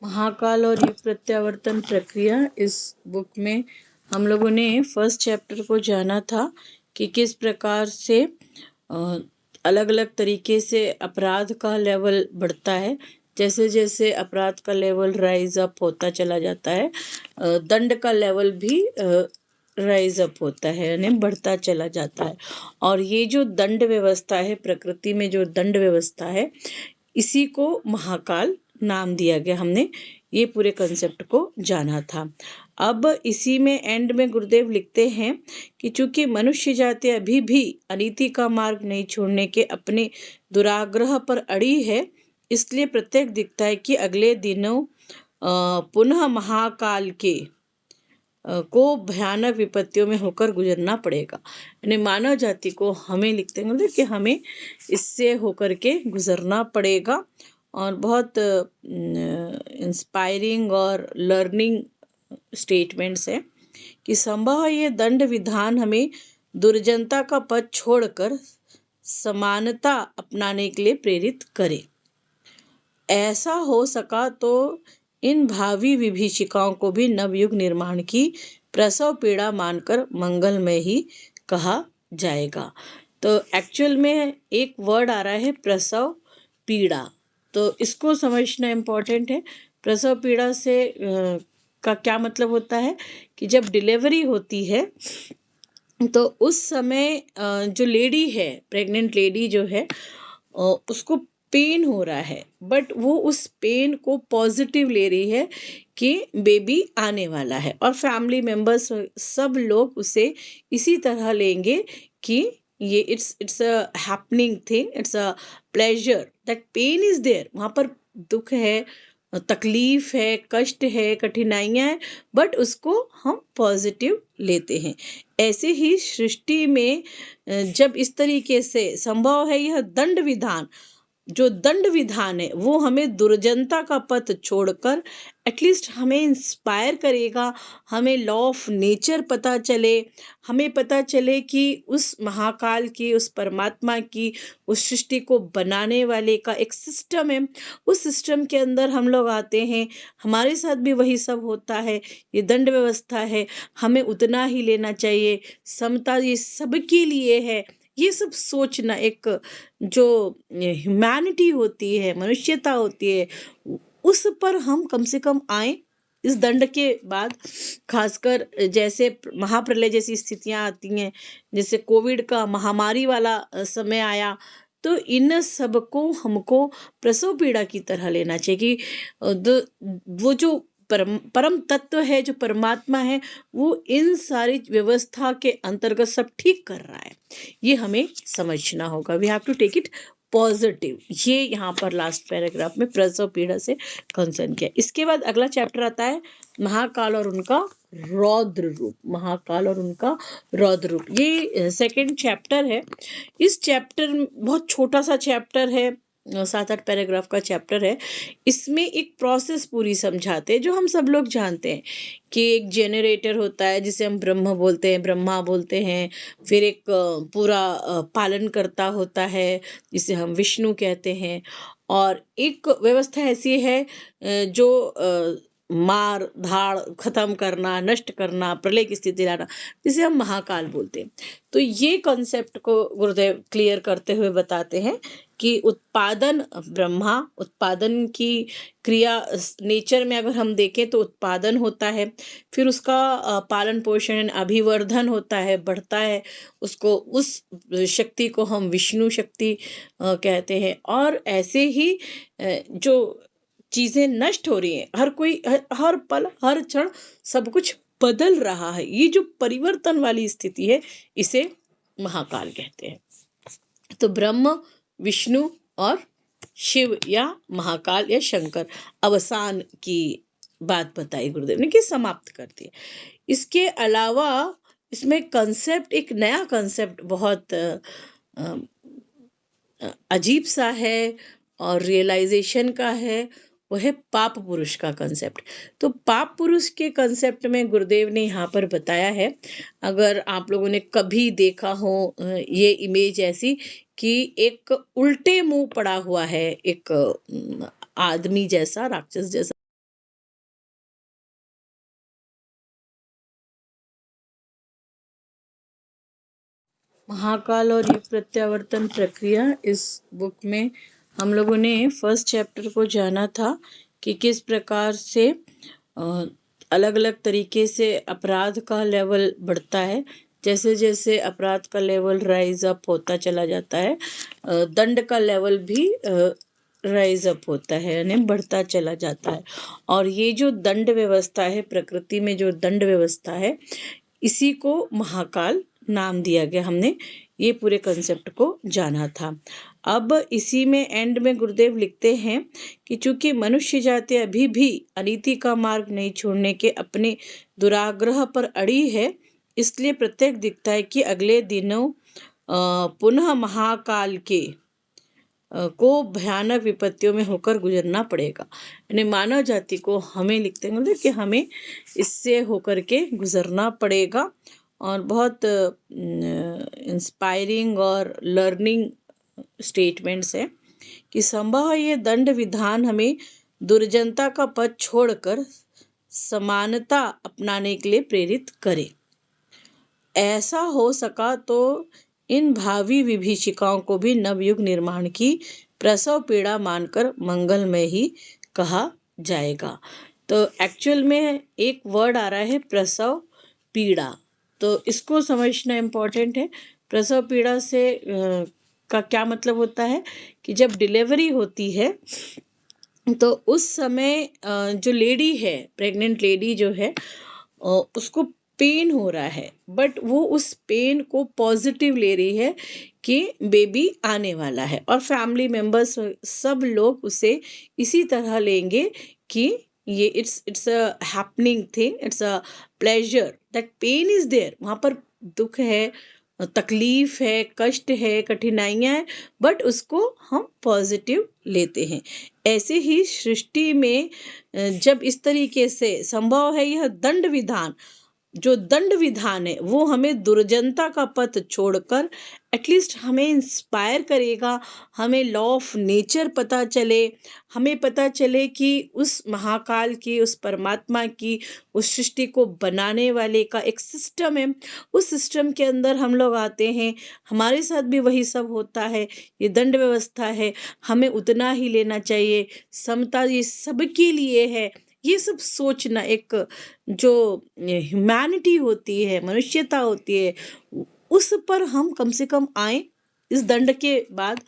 महाकाल और युग प्रत्यावर्तन प्रक्रिया। इस बुक में हम लोगों ने फर्स्ट चैप्टर को जाना था कि किस प्रकार से अलग अलग तरीके से अपराध का लेवल बढ़ता है। जैसे जैसे अपराध का लेवल राइज अप होता चला जाता है, दंड का लेवल भी राइज अप होता है, यानी बढ़ता चला जाता है। और ये जो दंड व्यवस्था है, प्रकृति में जो दंड व्यवस्था है, इसी को महाकाल नाम दिया गया। हमने ये पूरे कंसेप्ट को जाना था। अब इसी में एंड में गुरुदेव लिखते हैं कि चूंकि मनुष्य जाति अभी भी अनीति का मार्ग नहीं छोड़ने के अपने दुराग्रह पर अड़ी है, इसलिए प्रत्येक दिखता है कि अगले दिनों पुनः महाकाल के को भयानक विपत्तियों में होकर गुजरना पड़ेगा। यानी मानव जाति को हमें लिखते हैं कि हमें इससे होकर के गुजरना पड़ेगा। और बहुत इंस्पायरिंग और लर्निंग स्टेटमेंट्स है कि संभव है ये दंड विधान हमें दुर्जनता का पथ छोड़कर समानता अपनाने के लिए प्रेरित करे। ऐसा हो सका तो इन भावी विभीषिकाओं को भी नवयुग निर्माण की प्रसव पीड़ा मानकर मंगलमय ही कहा जाएगा। तो एक्चुअल में एक वर्ड आ रहा है प्रसव पीड़ा, तो इसको समझना इम्पोर्टेंट है। प्रसव पीड़ा से का क्या मतलब होता है कि जब डिलीवरी होती है तो उस समय जो लेडी है, प्रेग्नेंट लेडी जो है, उसको पेन हो रहा है, बट वो उस पेन को पॉजिटिव ले रही है कि बेबी आने वाला है। और फैमिली मेंबर्स सब लोग उसे इसी तरह लेंगे कि ये it's a happening thing, it's a pleasure, that pain is there. वहाँ पर दुख है, तकलीफ है, कष्ट है, कठिनाइयाँ हैं, बट उसको हम पॉजिटिव लेते हैं। ऐसे ही सृष्टि में जब इस तरीके से संभव है, यह दंड विधान, जो दंड विधान है वो हमें दुर्जनता का पथ छोड़कर एटलीस्ट हमें इंस्पायर करेगा। हमें लॉ ऑफ नेचर पता चले, हमें पता चले कि उस महाकाल की, उस परमात्मा की, उस सृष्टि को बनाने वाले का एक सिस्टम है। उस सिस्टम के अंदर हम लोग आते हैं, हमारे साथ भी वही सब होता है। ये दंड व्यवस्था है, हमें उतना ही लेना चाहिए, समता ये सबके लिए है। ये सब सोचना, एक जो ह्यूमैनिटी होती है, मनुष्यता होती है, उस पर हम कम से कम आए। इस दंड के बाद खासकर जैसे महाप्रलय जैसी स्थितियां आती हैं, जैसे कोविड का महामारी वाला समय आया, तो इन सबको हमको प्रसव पीड़ा की तरह लेना चाहिए कि वो जो परम तत्व है, जो परमात्मा है, वो इन सारी व्यवस्था के अंतर्गत सब ठीक कर रहा है। ये हमें समझना होगा। We have to take it positive. ये यहाँ पर लास्ट पैराग्राफ में प्रसव पीड़ा से कंसर्न किया। इसके बाद अगला चैप्टर आता है महाकाल और उनका रौद्र रूप। महाकाल और उनका रौद्र रूप, ये सेकंड चैप्टर है। इस चैप्टर बहुत छोटा सा चैप्टर है, 7-8 पैराग्राफ का चैप्टर है। इसमें एक प्रोसेस पूरी समझाते हैं जो हम सब लोग जानते हैं कि एक जेनरेटर होता है जिसे हम ब्रह्म बोलते हैं, ब्रह्मा बोलते हैं। फिर एक पूरा पालन करता होता है जिसे हम विष्णु कहते हैं। और एक व्यवस्था ऐसी है जो मार धाड़ खत्म करना, नष्ट करना, प्रलय की स्थिति लाना, जिसे हम महाकाल बोलते हैं। तो ये कॉन्सेप्ट को गुरुदेव क्लियर करते हुए बताते हैं कि उत्पादन ब्रह्मा, उत्पादन की क्रिया नेचर में अगर हम देखें तो उत्पादन होता है, फिर उसका पालन पोषण अभिवर्धन होता है, बढ़ता है। उसको, उस शक्ति को हम विष्णु शक्ति कहते हैं। और ऐसे ही जो चीजें नष्ट हो रही हैं, हर कोई हर पल हर क्षण सब कुछ बदल रहा है, ये जो परिवर्तन वाली स्थिति है, इसे महाकाल कहते हैं। तो ब्रह्म, विष्णु और शिव या महाकाल या शंकर अवसान की बात बताई गुरुदेव ने कि समाप्त कर दी। इसके अलावा इसमें कंसेप्ट, एक नया कंसेप्ट बहुत अजीब सा है और रियलाइजेशन का है, वो है पाप पुरुष का कंसेप्ट। तो पाप पुरुष के कंसेप्ट में गुरुदेव ने यहाँ पर बताया है, अगर आप लोगों ने कभी देखा हो ये इमेज ऐसी कि एक उल्टे मुंह पड़ा हुआ है, एक आदमी जैसा, राक्षस जैसा, महाकाल और युग प्रत्यावर्तन प्रक्रिया, इस बुक में हम लोगों ने फर्स्ट चैप्टर को जाना था कि किस प्रकार से अलग अलग तरीके से अपराध का लेवल बढ़ता है। जैसे जैसे अपराध का लेवल राइज अप होता चला जाता है, दंड का लेवल भी राइज अप होता है, यानी बढ़ता चला जाता है। और ये जो दंड व्यवस्था है, प्रकृति में जो दंड व्यवस्था है, इसी को महाकाल नाम दिया गया। हमने ये पूरे कंसेप्ट को जाना था। अब इसी में एंड में गुरुदेव लिखते हैं कि चूंकि मनुष्य जाति अभी भी अनीति का मार्ग नहीं छोड़ने के अपने दुराग्रह पर अड़ी है, इसलिए प्रत्येक दिखता है कि अगले दिनों पुनः महाकाल के को भयानक विपत्तियों में होकर गुजरना पड़ेगा। यानी मानव जाति को हमें लिखते हैं कि हमें इससे होकर के गुजरना पड़ेगा। और बहुत इंस्पायरिंग और लर्निंग स्टेटमेंट्स है कि संभव ये दंड विधान हमें दुर्जनता का पथ छोड़कर समानता अपनाने के लिए प्रेरित करे। ऐसा हो सका तो इन भावी विभीषिकाओं को भी नवयुग निर्माण की प्रसव पीड़ा मानकर मंगलमय ही कहा जाएगा। तो एक्चुअल में एक वर्ड आ रहा है प्रसव पीड़ा, तो इसको समझना इम्पोर्टेंट है। प्रसव पीड़ा से का क्या मतलब होता है कि जब डिलीवरी होती है तो उस समय जो लेडी है, प्रेग्नेंट लेडी जो है, उसको पेन हो रहा है, बट वो उस पेन को पॉजिटिव ले रही है कि बेबी आने वाला है, और फैमिली मेंबर्स सब लोग उसे इसी तरह लेंगे कि ये it's a happening thing, it's a pleasure, that pain is there. वहाँ पर दुख है, तकलीफ है, कष्ट है, कठिनाइयाँ हैं, बट उसको हम पॉजिटिव लेते हैं। ऐसे ही सृष्टि में जब इस तरीके से संभव है, यह दंड विधान, जो दंड विधान है वो हमें दुर्जनता का पथ छोड़कर एटलीस्ट हमें इंस्पायर करेगा, हमें लॉ ऑफ नेचर पता चले, हमें पता चले कि उस महाकाल की, उस परमात्मा की, उस सृष्टि को बनाने वाले का एक सिस्टम है। उस सिस्टम के अंदर हम लोग आते हैं, हमारे साथ भी वही सब होता है, ये दंड व्यवस्था है, हमें उतना ही लेना चाहिए, समता ये सबके लिए है। ये सब सोचना, एक जो ह्यूमैनिटी होती है, मनुष्यता होती है, उस पर हम कम से कम आए। इस दंड के बाद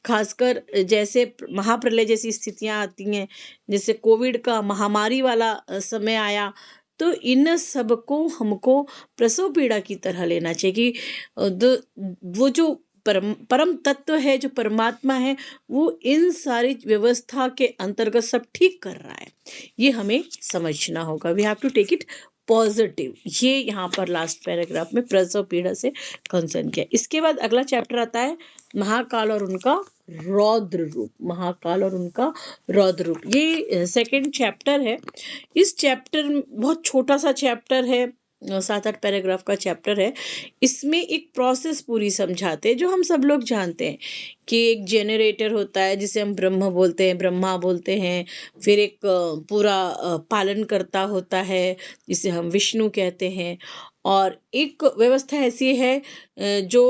खासकर जैसे महाप्रलय जैसी स्थितियां आती हैं, जैसे कोविड का महामारी वाला समय आया, तो इन सबको हमको प्रसव पीड़ा की तरह लेना चाहिए कि वो जो परम तत्व है, जो परमात्मा है, वो इन सारी व्यवस्था के अंतर्गत सब ठीक कर रहा है। ये हमें समझना होगा। We have to take it positive. ये यहाँ पर लास्ट पैराग्राफ में प्रसव पीड़ा से कंसर्न किया। इसके बाद अगला चैप्टर आता है महाकाल और उनका रौद्र रूप। महाकाल और उनका रौद्र रूप, ये सेकंड चैप्टर है। इस चैप्टर बहुत छोटा सा चैप्टर है, 7-8 पैराग्राफ का चैप्टर है। इसमें एक प्रोसेस पूरी समझाते हैं जो हम सब लोग जानते हैं कि एक जेनरेटर होता है जिसे हम ब्रह्म बोलते हैं, ब्रह्मा बोलते हैं। फिर एक पूरा पालन करता होता है जिसे हम विष्णु कहते हैं। और एक व्यवस्था ऐसी है जो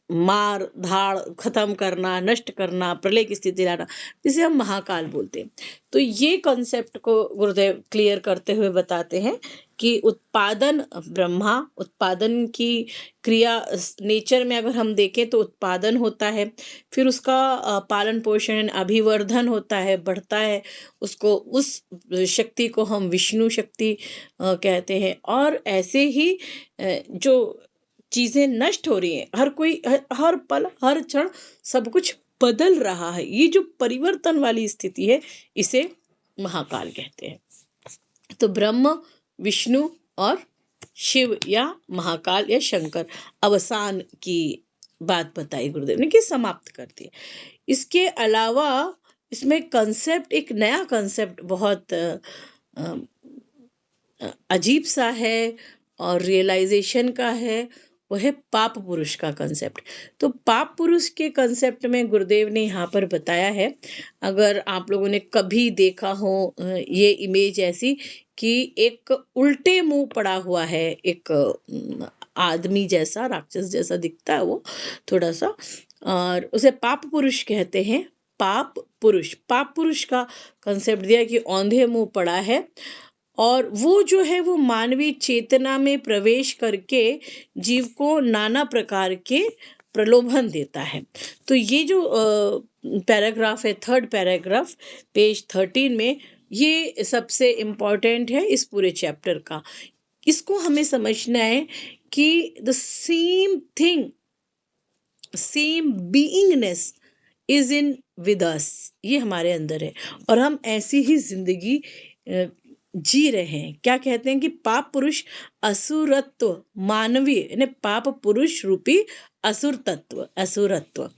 मार धाड़ खत्म करना, नष्ट करना, प्रलय की स्थिति लाना, जिसे हम महाकाल बोलते हैं। तो ये कॉन्सेप्ट को गुरुदेव क्लियर करते हुए बताते हैं कि उत्पादन ब्रह्मा, उत्पादन की क्रिया नेचर में अगर हम देखें तो उत्पादन होता है, फिर उसका पालन पोषण अभिवर्धन होता है, बढ़ता है, उसको उस शक्ति को हम विष्णु शक्ति कहते हैं। और ऐसे ही जो चीजें नष्ट हो रही हैं, हर कोई हर पल हर क्षण सब कुछ बदल रहा है, ये जो परिवर्तन वाली स्थिति है, इसे महाकाल कहते हैं। तो ब्रह्म, विष्णु और शिव या महाकाल या शंकर अवसान की बात बताई गुरुदेव ने कि समाप्त कर दी। इसके अलावा इसमें कंसेप्ट, एक नया कंसेप्ट बहुत अजीब सा है और रियलाइजेशन का है, वो है पाप पुरुष का कंसेप्ट। तो पाप पुरुष के कंसेप्ट में गुरुदेव ने यहाँ पर बताया है, अगर आप लोगों ने कभी देखा हो ये इमेज ऐसी कि एक उल्टे मुंह पड़ा हुआ है, एक आदमी जैसा, राक्षस जैसा दिखता है वो थोड़ा सा, और उसे पाप पुरुष कहते हैं। पाप पुरुष का कंसेप्ट दिया कि औंधे मुंह पड़ा है, और वो जो है वो मानवीय चेतना में प्रवेश करके जीव को नाना प्रकार के प्रलोभन देता है। तो ये जो पैराग्राफ है, थर्ड पैराग्राफ पेज 13 में, ये सबसे इम्पॉर्टेंट है इस पूरे चैप्टर का। इसको हमें समझना है कि the same thing, same beingness is इन विद अस, ये हमारे अंदर है, और हम ऐसी ही जिंदगी जी रहे हैं। क्या कहते हैं कि पाप पुरुष असुरत्व, मानवीय यानी पाप पुरुष रूपी असुरत्व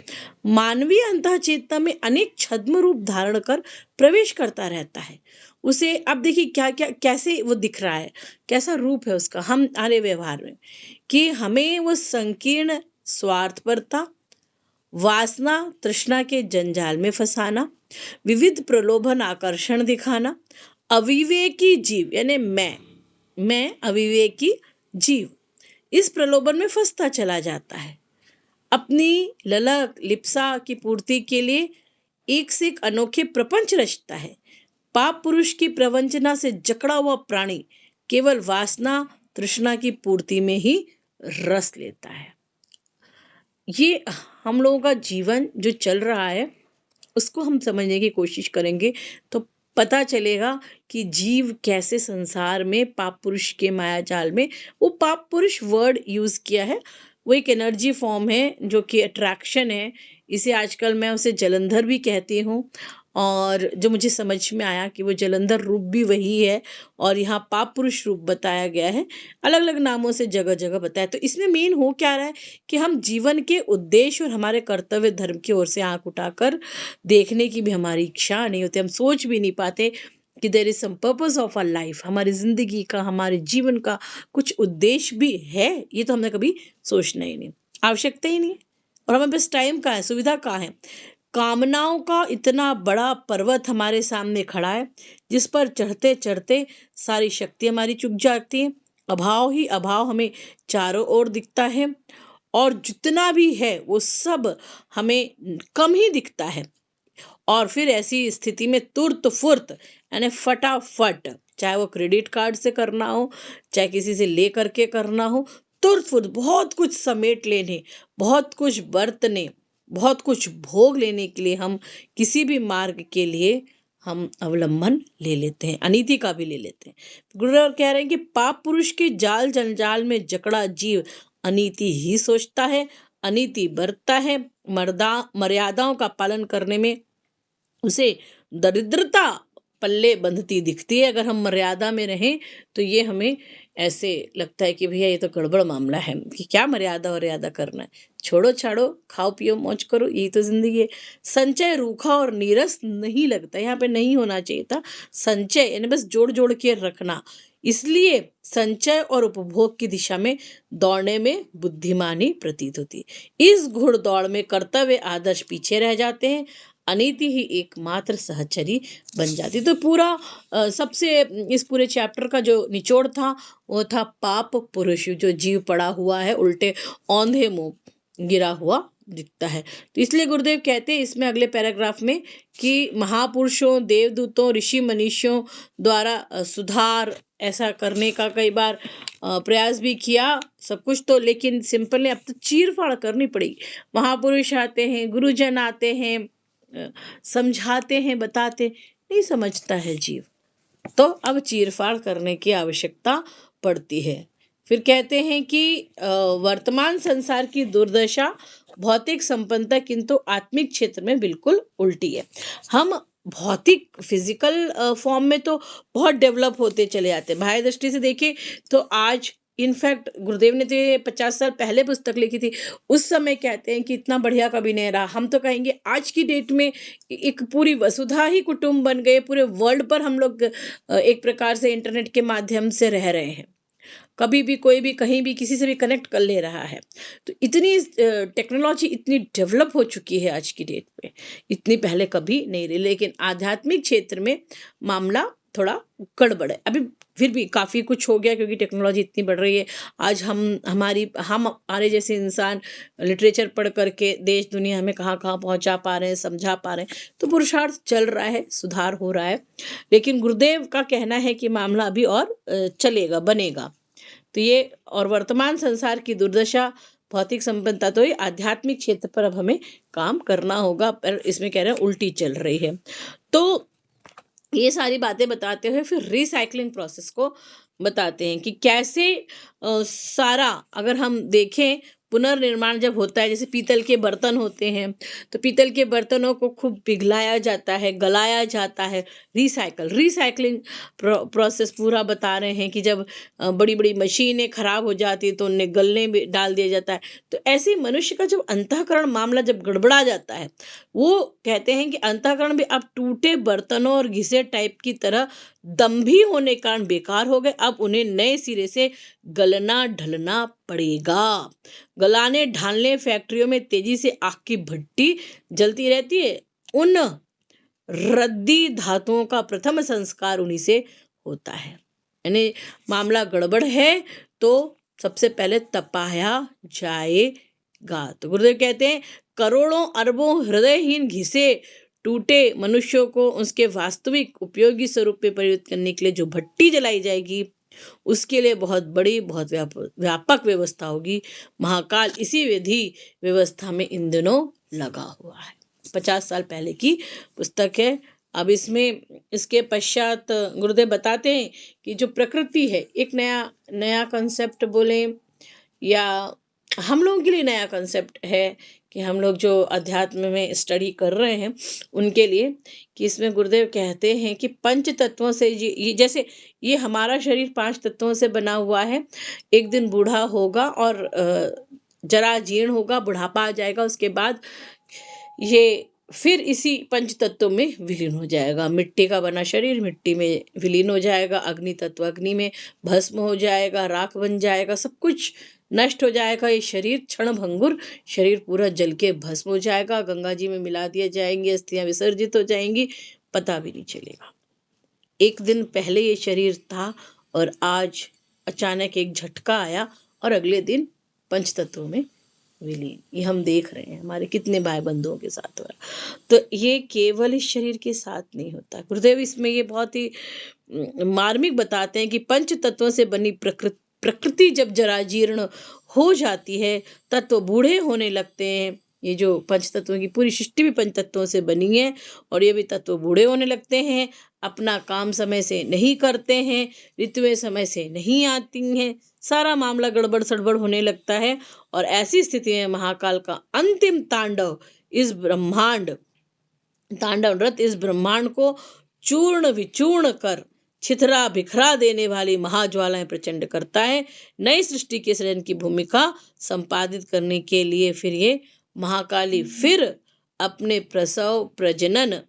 मानवीय अंतः चेतना में अनेक छद्म रूप धारण कर प्रवेश करता रहता है। उसे अब देखिए क्या क्या कैसे वो दिख रहा है, कैसा रूप है उसका हम आने व्यवहार में, कि हमें वो संकीर्ण स्वार्थपरता, वासना तृष्णा के जंजाल में फंसाना, विविध प्रलोभन आकर्षण दिखाना, अविवेकी जीव यानी मैं अविवेकी जीव इस प्रलोभन में फंसता चला जाता है। अपनी ललक लिप्सा की पूर्ति के लिए एक से एक अनोखे प्रपंच रचता है। पाप पुरुष की प्रवंचना से जकड़ा हुआ प्राणी केवल वासना तृष्णा की पूर्ति में ही रस लेता है। ये हम लोगों का जीवन जो चल रहा है उसको हम समझने की कोशिश करेंगे तो पता चलेगा कि जीव कैसे संसार में पाप पुरुष के माया जाल में, वो पाप पुरुष वर्ड यूज किया है, वो एक एनर्जी फॉर्म है जो कि अट्रैक्शन है। इसे आजकल मैं उसे जलंधर भी कहती हूँ, और जो मुझे समझ में आया कि वो जलंधर रूप भी वही है, और यहाँ पाप पुरुष रूप बताया गया है, अलग अलग नामों से जगह जगह बताया। तो इसमें मेन हो क्या रहा है कि हम जीवन के उद्देश्य और हमारे कर्तव्य धर्म की ओर से आंख उठाकर देखने की भी हमारी इच्छा नहीं होती, हम सोच भी नहीं पाते कि there is some purpose of our life, हमारी जिंदगी का, हमारे जीवन का कुछ उद्देश्य भी है, ये तो हमने कभी सोचना ही नहीं, आवश्यकता ही नहीं है। और हमें बस टाइम का है, सुविधा का है। कामनाओं का इतना बड़ा पर्वत हमारे सामने खड़ा है जिस पर चढ़ते चढ़ते सारी शक्ति हमारी चुक जाती है। अभाव ही अभाव हमें चारों ओर दिखता है, और जितना भी है वो सब हमें कम ही दिखता है। और फिर ऐसी स्थिति में तुर्त फुर्त यानी फटाफट, चाहे वो क्रेडिट कार्ड से करना हो, चाहे किसी से ले करके करना हो, तुर्त फुर्त बहुत कुछ समेट लेने, बहुत कुछ बरतने, बहुत कुछ भोग लेने के लिए हम किसी भी मार्ग के लिए हम अवलंबन ले लेते हैं, अनीति का भी ले लेते हैं। गुरुदेव कह रहे हैं कि पाप पुरुष के जाल जंजाल में जकड़ा जीव अनीति ही सोचता है, अनीति बरतता है, मर्यादाओं का पालन करने में उसे दरिद्रता पल्ले बंधती दिखती है। अगर हम मर्यादा में रहें तो ये हमें ऐसे लगता है कि भैया ये तो गड़बड़ मामला है, कि क्या मर्यादा करना है, छोड़ो छाड़ो, खाओ पियो मौज करो, यही तो जिंदगी है। संचय रूखा और नीरस नहीं लगता, यहाँ पे नहीं होना चाहिए था संचय, यानी बस जोड़ जोड़ के रखना। इसलिए संचय और उपभोग की दिशा में दौड़ने में बुद्धिमानी प्रतीत होती है। इस घुड़दौड़ में कर्तव्य आदर्श पीछे रह जाते हैं, अनीति ही एकमात्र सहचरी बन जाती। तो पूरा सबसे इस पूरे चैप्टर का जो निचोड़ था वो था पाप पुरुष, जो जीव पड़ा हुआ है उल्टे औंधे मुंह गिरा हुआ दिखता है। तो इसलिए गुरुदेव कहते हैं इसमें अगले पैराग्राफ में कि महापुरुषों, देवदूतों, ऋषि मनीषियों द्वारा सुधार ऐसा करने का कई बार प्रयास भी किया सब कुछ, तो लेकिन सिंपल ने अब तो चीर फाड़ करनी पड़ेगी। महापुरुष आते हैं, गुरुजन आते हैं, समझाते हैं, बताते, नहीं समझता है जीव, तो अब चीरफाड़ करने की आवश्यकता पड़ती है। फिर कहते हैं कि वर्तमान संसार की दुर्दशा भौतिक संपन्नता किंतु आत्मिक क्षेत्र में बिल्कुल उल्टी है। हम भौतिक फिजिकल फॉर्म में तो बहुत डेवलप होते चले जाते हैं, बाह्य दृष्टि से देखें तो आज इनफैक्ट गुरुदेव ने तो 50 साल पहले पुस्तक लिखी थी, उस समय कहते हैं कि इतना बढ़िया कभी नहीं रहा। हम तो कहेंगे आज की डेट में एक पूरी वसुधा ही कुटुंब बन गए, पूरे वर्ल्ड पर हम लोग एक प्रकार से इंटरनेट के माध्यम से रह रहे हैं, कभी भी कोई भी कहीं भी किसी से भी कनेक्ट कर ले रहा है। तो इतनी टेक्नोलॉजी इतनी डेवलप हो चुकी है आज की डेट में, इतनी पहले कभी नहीं रही। लेकिन आध्यात्मिक क्षेत्र में मामला थोड़ा गड़बड़ है। अभी फिर भी काफ़ी कुछ हो गया क्योंकि टेक्नोलॉजी इतनी बढ़ रही है। आज हमारे जैसे इंसान लिटरेचर पढ़ करके देश दुनिया में कहाँ-कहाँ पहुँचा पा रहे हैं, समझा पा रहे हैं। तो पुरुषार्थ चल रहा है, सुधार हो रहा है। लेकिन गुरुदेव का कहना है कि मामला अभी और चलेगा, बनेगा। तो ये और वर्तमान संसार की दुर्दशा, भौतिक संपन्नता तो ये आध्यात्मिक क्षेत्र पर अब हमें काम करना होगा, पर इसमें कह रहे हैं उल्टी चल रही है। तो ये सारी बातें बताते हुए फिर रिसाइक्लिंग प्रोसेस को बताते हैं कि कैसे सारा अगर हम देखें पुनर्निर्माण जब होता है, जैसे पीतल के बर्तन होते हैं, तो पीतल के बर्तनों को खूब पिघलाया जाता है, गलाया जाता है। रिसाइक्लिंग प्रोसेस पूरा बता रहे हैं कि जब बड़ी बड़ी मशीनें खराब हो जाती है तो उन्हें गलने में डाल दिया जाता है। तो ऐसे ही मनुष्य का जब अंतःकरण मामला जब गड़बड़ा जाता है, वो कहते हैं कि अंतःकरण भी अब टूटे बर्तनों और घिसे टाइप की तरह दम्भी होने के कारण बेकार हो गए। अब उन्हें नए सिरे से गलना ढलना पड़ेगा। गलाने ढालने फैक्ट्रियों में तेजी से आग की भट्टी जलती रहती है। उन रद्दी धातुओं का प्रथम संस्कार उन्हीं से होता है। यानी मामला गड़बड़ है तो सबसे पहले तपाया जाएगा। तो गुरुदेव कहते हैं करोड़ों अरबों हृदयहीन घिसे टूटे मनुष्यों को उसके वास्तविक उपयोगी स्वरूप में परिवर्तित करने के लिए जो भट्टी जलाई जाएगी, उसके लिए बहुत बड़ी, बहुत व्यापक व्यवस्था होगी। महाकाल इसी विधि व्यवस्था में इन दिनों लगा हुआ है। 50 साल पहले की पुस्तक है। अब इसमें इसके पश्चात गुरुदेव बताते हैं कि जो प्रकृति है, एक नया कंसेप्ट बोले या हम लोगों के लिए नया कंसेप्ट है कि हम लोग जो अध्यात्म में स्टडी कर रहे हैं उनके लिए, कि इसमें गुरुदेव कहते हैं कि पंच तत्वों से ये जैसे ये हमारा शरीर 5 तत्वों से बना हुआ है। एक दिन बूढ़ा होगा और जरा जीर्ण होगा, बुढ़ापा आ जाएगा, उसके बाद ये फिर इसी पंच तत्वों में विलीन हो जाएगा। मिट्टी का बना शरीर मिट्टी में विलीन हो जाएगा, अग्नि तत्व अग्नि में भस्म हो जाएगा, राख बन जाएगा, सब कुछ नष्ट हो जाएगा। ये शरीर क्षणभंगुर, शरीर पूरा जल के भस्म हो जाएगा, गंगा जी में मिला दिया जाएंगे, अस्थियां विसर्जित हो जाएंगी, पता भी नहीं चलेगा। एक दिन पहले ये शरीर था और आज अचानक एक झटका आया और अगले दिन पंच तत्वों में विलीन। ये हम देख रहे हैं हमारे कितने भाई बंधुओं के साथ हो रहा है। तो ये केवल इस शरीर के साथ नहीं होता। गुरुदेव इसमें ये बहुत ही मार्मिक बताते हैं कि पंच तत्वों से बनी प्रकृति जब जरा जीर्ण हो जाती है, तत्व बूढ़े होने लगते हैं। ये जो पंच तत्वों की पूरी सृष्टि भी पंच तत्वों से बनी है और ये भी तत्व बूढ़े होने लगते हैं, अपना काम समय से नहीं करते हैं, ऋतुएं समय से नहीं आती हैं, सारा मामला गड़बड़ सड़बड़ होने लगता है। और ऐसी स्थिति में महाकाल का अंतिम तांडव तांडव नृत्य इस ब्रह्मांड को चूर्ण विचूर्ण कर छितरा बिखरा देने वाली महाज्वालाएं प्रचंड करता है। नई सृष्टि के सृजन की भूमिका संपादित करने के लिए फिर ये महाकाली फिर अपने प्रसव प्रजनन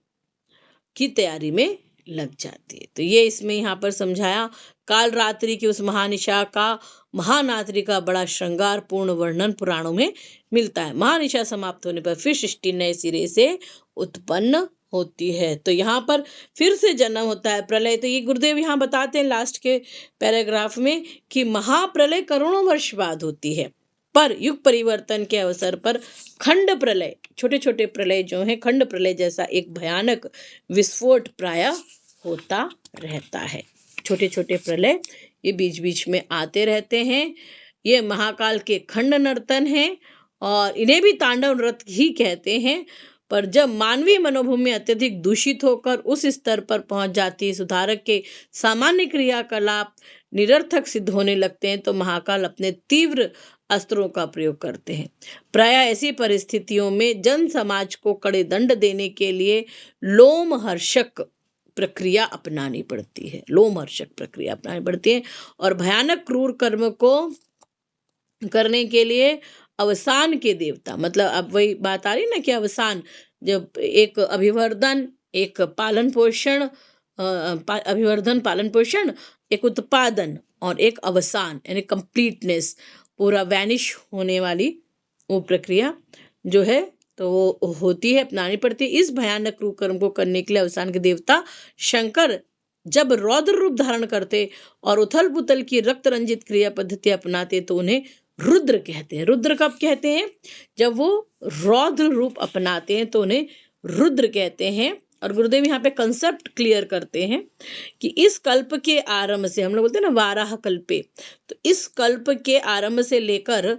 की तैयारी में लग जाती है। तो ये इसमें यहाँ पर समझाया। काल रात्रि की उस महानिशा का महारात्रि का बड़ा श्रृंगार पूर्ण वर्णन पुराणों में मिलता है। महानिशा समाप्त होने पर फिर सृष्टि नए सिरे से उत्पन्न होती है। तो यहाँ पर फिर से जन्म होता है, प्रलय। तो ये गुरुदेव यहाँ बताते हैं लास्ट के पैराग्राफ में कि महाप्रलय करोड़ों वर्ष बाद होती है, पर युग परिवर्तन के अवसर पर खंड प्रलय, छोटे छोटे प्रलय जो हैं, खंड प्रलय जैसा एक भयानक विस्फोट प्राय होता रहता है। छोटे छोटे प्रलय ये बीच बीच में आते रहते हैं। ये महाकाल के खंड नर्तन हैं और इन्हें भी तांडव नृत्य ही कहते हैं। पर जब मानवीय मनोभूमि अत्यधिक दूषित होकर उस स्तर पर पहुंच जाती है, सुधारक के सामान्य क्रियाकलाप निरर्थक सिद्ध होने लगते हैं, तो महाकाल अपने तीव्र अस्त्रों का प्रयोग करते हैं। प्राय ऐसी परिस्थितियों में जन समाज को कड़े दंड देने के लिए लोमहर्षक प्रक्रिया अपनानी पड़ती है। लोमहर्षक प्रक्रिया अपनानी पड़ती है और भयानक क्रूर कर्म को करने के लिए अवसान के देवता, मतलब अब वही बात आ रही ना कि अवसान, जब एक अभिवर्धन, एक पालन पोषण, अभिवर्धन पालन पोषण, एक उत्पादन और एक अवसान यानी कंप्लीटनेस, पूरा वैनिश होने वाली वो प्रक्रिया जो है तो वो होती है, अपनानी पड़ती है। इस भयानक क्रूर कर्म को करने के लिए अवसान के देवता शंकर जब रौद्र रूप धारण करते और उथल पुथल की रक्त रंजित क्रिया पद्धति अपनाते तो उन्हें रुद्र कहते हैं। रुद्र कब कहते हैं? जब वो रौद्र रूप अपनाते हैं तो उन्हें रुद्र कहते हैं। और गुरुदेव यहाँ पे कंसेप्ट क्लियर करते हैं कि इस कल्प के आरंभ से, हम लोग बोलते हैं ना वाराह कल्पे, तो इस कल्प के आरंभ से लेकर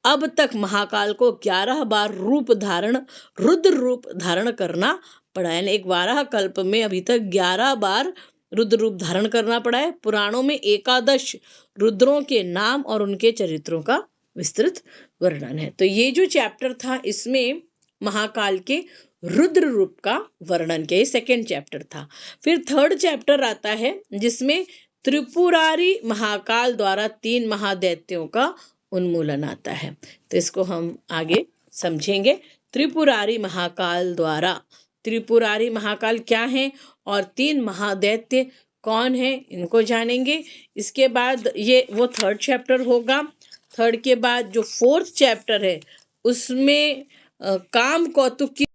अब तक महाकाल को 11 बार रुद्र रूप धारण करना पड़ा है। एक वाराह कल्प में अभी तक 11 बार रुद्र रूप धारण करना पड़ा है। पुराणों में 11 रुद्रों के नाम और उनके चरित्रों का विस्तृत वर्णन है। तो ये जो चैप्टर था इसमें महाकाल के रुद्र रूप का वर्णन किया, ये सेकेंड चैप्टर था। फिर थर्ड चैप्टर आता है जिसमें त्रिपुरारी महाकाल द्वारा 3 महादैत्यों का उन्मूलन आता है। तो इसको हम आगे समझेंगे। त्रिपुरारी महाकाल द्वारा, त्रिपुरारी महाकाल क्या है और 3 महादैत्य कौन है, इनको जानेंगे। इसके बाद ये वो थर्ड चैप्टर होगा। थर्ड के बाद जो फोर्थ चैप्टर है उसमें काम कौतुक की